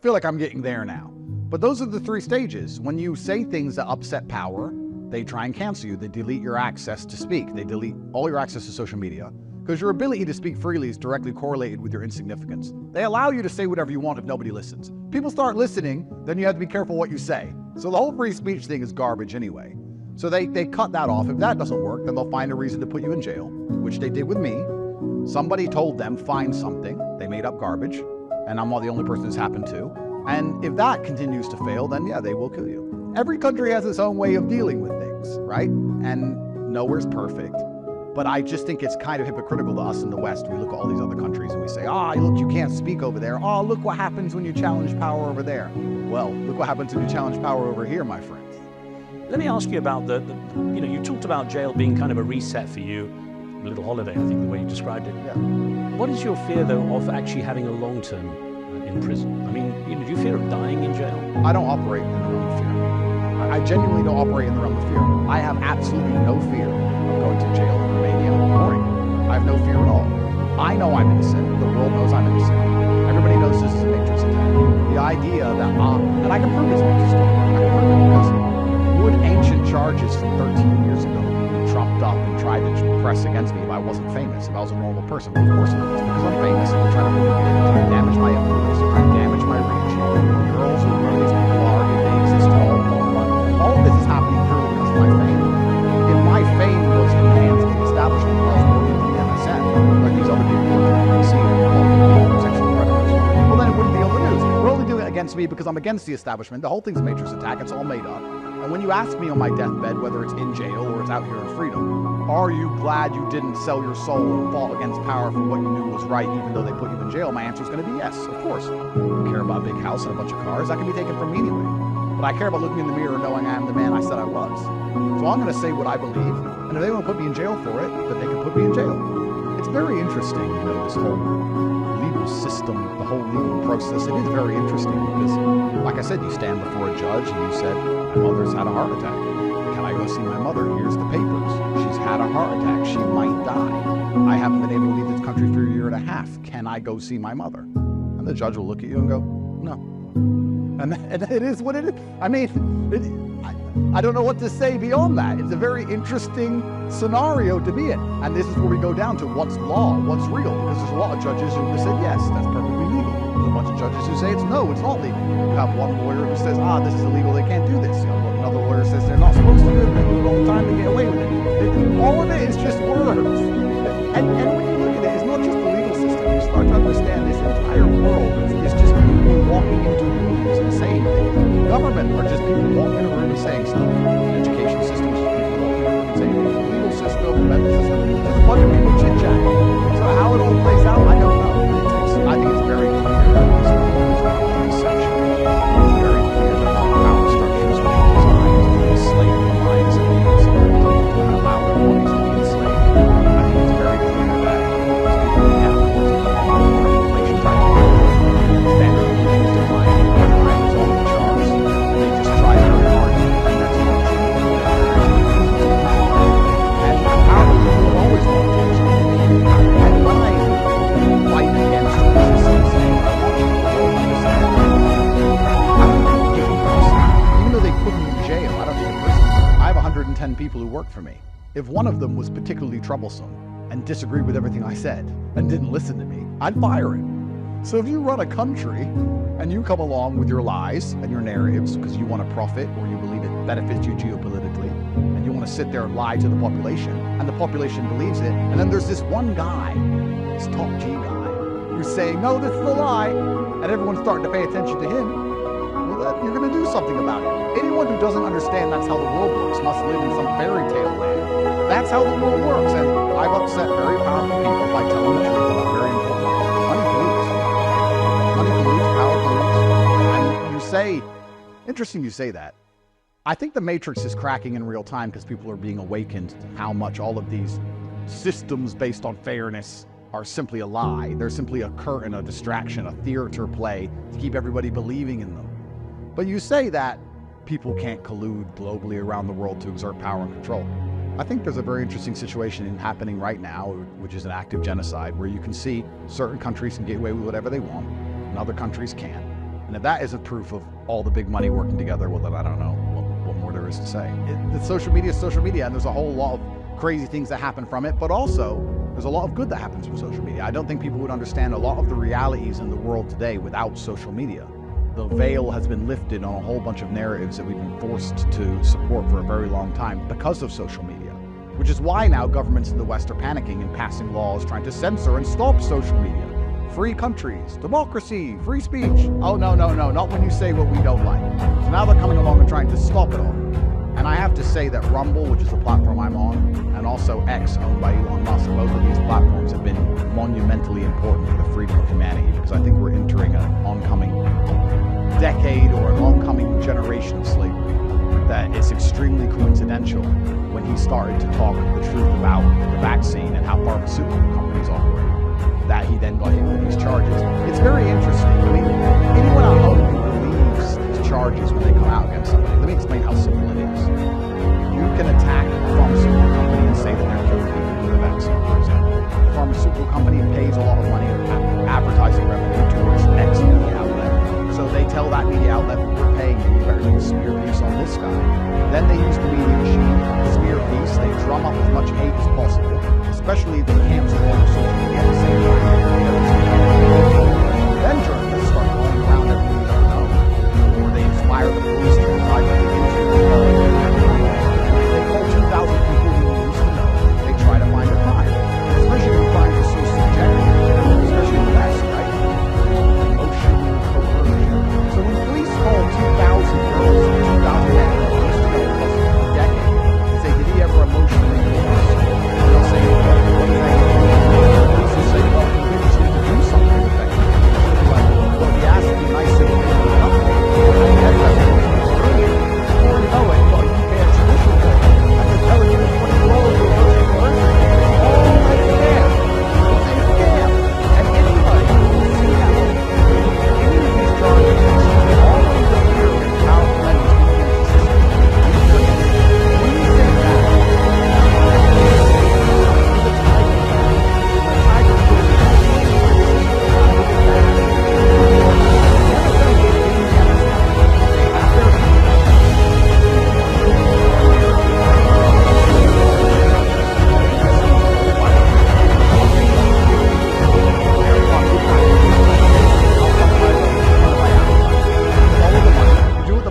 feel like I'm getting there now. But those are the 3 stages. When you say things that upset power, they try and cancel you. They delete your access to speak. They delete all your access to social media, because your ability to speak freely is directly correlated with your insignificance. They allow you to say whatever you want if nobody listens. People start listening, then you have to be careful what you say. So the whole free speech thing is garbage anyway. So they cut that off. If that doesn't work, then they'll find a reason to put you in jail, which they did with me. Somebody told them, find something. They made up garbage, and I'm not the only person this happened to. And if that continues to fail, then yeah, they will kill you. Every country has its own way of dealing with things, right? And nowhere's perfect. But I just think it's kind of hypocritical to us in the West. We look at all these other countries and we say, look, you can't speak over there. Oh, look what happens when you challenge power over there. Well, look what happens when you challenge power over here, my friends. Let me ask you about you talked about jail being kind of a reset for you, a little holiday, I think the way you described it. Yeah. What is your fear, though, of actually having a long-term in prison? I mean, do you fear of dying in jail? I don't operate in the realm of fear. I genuinely don't operate in the realm of fear. I have absolutely no fear of going to jail in Romania or England. I have no fear at all. I know I'm innocent. The world knows I'm innocent. Everybody knows this is a matrix attack. The idea that, and I can prove it's a matrix attack. I can prove it because would ancient charges from 13 years ago be trumped up and tried to press against me if I wasn't famous, if I was a normal person? Well, of course not. It's because I'm famous and they're trying to damage my influence, they're trying to damage my reach. Girls who are these people are, if they exist at all of this is happening purely because of my fame. If my fame was enhanced in the establishment while I was working for the MSN, like these other people working for the BBC and sexual predators, well then it wouldn't be on the news. We're only doing it against me because I'm against the establishment. The whole thing's a matrix attack. It's all made up. And when you ask me on my deathbed, whether it's in jail or it's out here in freedom, are you glad you didn't sell your soul and fought against power for what you knew was right, even though they put you in jail? My answer is going to be yes, of course. I care about a big house and a bunch of cars. That can be taken from me anyway. But I care about looking in the mirror and knowing I am the man I said I was. So I'm going to say what I believe, and if they want to put me in jail for it, then they can put me in jail. It's very interesting, this whole legal system, the whole legal process. It is very interesting because, like I said, you stand before a judge and you said, my mother's had a heart attack. Can I go see my mother? Here's the papers. She's had a heart attack. She might die. I haven't been able to leave this country for a year and a half. Can I go see my mother? And the judge will look at you and go, no. And it is what it is. I mean, I don't know what to say beyond that. It's a very interesting scenario to be in. And this is where we go down to what's law, what's real. Because there's a lot of judges who have said, yes, that's perfectly legal. There's a bunch of judges who say it's no, it's not legal. You have one lawyer who says, this is illegal, they can't do this. Another lawyer says they're not supposed to do it, they do it all the time, they get away with it. All of it is just words. And when you look at it, it's not just the legal system. You start to understand this entire world. It's just people walking into rooms and saying things. Government are just people walking in a room and saying stuff. The education system is just people walking in a room and saying things. The legal system, the medical system, just a bunch of people chit-chatting. So how it all plays out, I don't know. I think it's very clear that this world is not a reception. It's very clear that our power structures were designed to enslave the minds of people to allow their bodies to be enslaved. I think it's very clear that these people we have population trying to standard conditions declining, crime is off the charts. They just try very hard to bring that to and power people have always wanted to explain. And when I fight against resistance, I want you to understand. I don't take it personally. Even though they put me in jail, I don't take it personally. I have 110 people who work for me. If one of them was particularly troublesome and disagreed with everything I said and didn't listen to me, I'd fire him. So if you run a country and you come along with your lies and your narratives because you want to profit or you believe it benefits you geopolitically, and you want to sit there and lie to the population, and the population believes it, and then there's this one guy, this top G guy, who's saying, no, this is a lie, and everyone's starting to pay attention to him, well, you're going to do something about it. Anyone who doesn't understand that's how the world works must live in some fairy tale land. That's how the world works, and I've upset very powerful people by telling the truth about very important things. Money pollutes. Money pollutes, power pollutes. And you say, interesting you say that. I think the matrix is cracking in real time because people are being awakened to how much all of these systems based on fairness are simply a lie. They're simply a curtain, a distraction, a theater play to keep everybody believing in them. But you say that people can't collude globally around the world to exert power and control. I think there's a very interesting situation happening right now, which is an active genocide, where you can see certain countries can get away with whatever they want, and other countries can't. And if that isn't proof of all the big money working together, well, then I don't know what more there is to say. Social media is social media, and there's a whole lot of crazy things that happen from it, but also there's a lot of good that happens from social media. I don't think people would understand a lot of the realities in the world today without social media. The veil has been lifted on a whole bunch of narratives that we've been forced to support for a very long time because of social media, which is why now governments in the West are panicking and passing laws trying to censor and stop social media. Free countries, democracy, free speech. Oh, no, not when you say what we don't like. So now they're coming along and trying to stop it all. And I have to say that Rumble, which is the platform I'm on, and also X, owned by Elon Musk, both of these platforms have been monumentally important for the freedom of humanity, because I think we're entering an oncoming decade or an oncoming generation of slavery. That it's extremely coincidental when he started to talk the truth about the vaccine and how pharmaceutical companies operate, that he then got hit with these charges. It's very interesting. I mean, anyone at home who believes these charges when they come out against somebody, let me explain how simple it is. You can attack a pharmaceutical company and say that they're killing people with a vaccine, for example. The pharmaceutical company pays a lot of money in advertising revenue towards X media outlet. So they tell that media outlet, we're paying you, you better use smear piece on this guy. Then they use the media machine, smear piece, they drum up as much hate as possible, especially if they cancel all the social media at the same time. Then journalists start going around everything you don't know, or they inspire the police to try to get into the They call 2,000 people who used to know, they try to find a crime. Especially when crimes are so subjective, especially in the West, right? Emotion, coercion. So when police call 2,000 girls, 2,000 men who used to know for a decade, and say, did he ever emotionally coerce you? They'll say, what does that mean? The police will say, well, we just need to do something effective. Like, well, he asked me nice and nothing. Before you know it, well, you can't judicial court. And they're telling you 20-year-olds who are coercion. Oh, it's a scam. It's a scam. And anybody who will see how any of these charges always appear in powerful entities in the system. When you say that, the tiger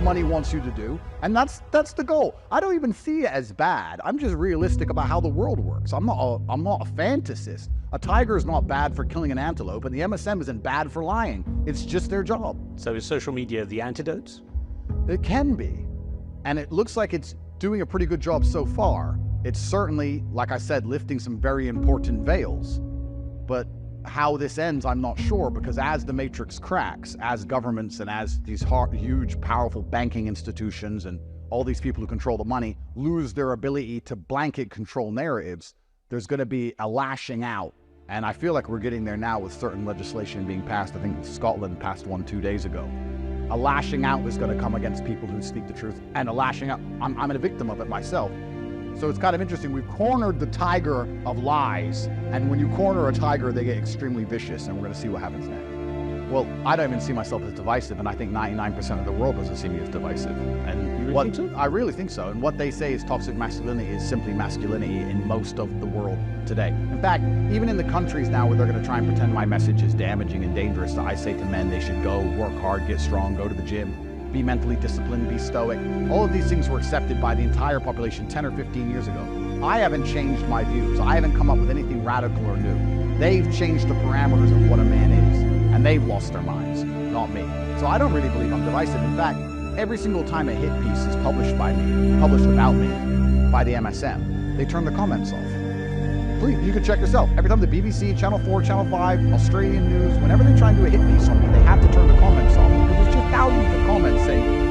money wants you to do, and that's the goal. I don't even see it as bad. I'm just realistic about how the world works. I'm not a fantasist. A tiger is not bad for killing an antelope, and the MSM isn't bad for lying. It's just their job. So is social media the antidote? It can be, and it looks like it's doing a pretty good job so far. It's certainly, like I said, lifting some very important veils, but how this ends, I'm not sure, because as the matrix cracks, as governments and as these huge, powerful banking institutions and all these people who control the money lose their ability to blanket control narratives, there's going to be a lashing out. And I feel like we're getting there now with certain legislation being passed. I think Scotland passed one 2 days ago. A lashing out is going to come against people who speak the truth, and a lashing out, I'm a victim of it myself. So it's kind of interesting. We've cornered the tiger of lies, and when you corner a tiger, they get extremely vicious, and we're going to see what happens next. Well, I don't even see myself as divisive, and I think 99% of the world doesn't see me as divisive. And you really think so? I really think so. And what they say is toxic masculinity is simply masculinity in most of the world today. In fact, even in the countries now where they're going to try and pretend my message is damaging and dangerous, I say to men they should go, work hard, get strong, go to the gym, be mentally disciplined, be stoic. All of these things were accepted by the entire population 10 or 15 years ago. I haven't changed my views. I haven't come up with anything radical or new. They've changed the parameters of what a man is, and they've lost their minds, not me. So I don't really believe I'm divisive. In fact, every single time a hit piece is published by me, published about me, by the MSM, they turn the comments off. Please, you can check yourself. Every time the BBC, Channel 4, Channel 5, Australian news, whenever they try and do a hit piece on me, they have to turn the comments off, because there's just thousands of comments saying,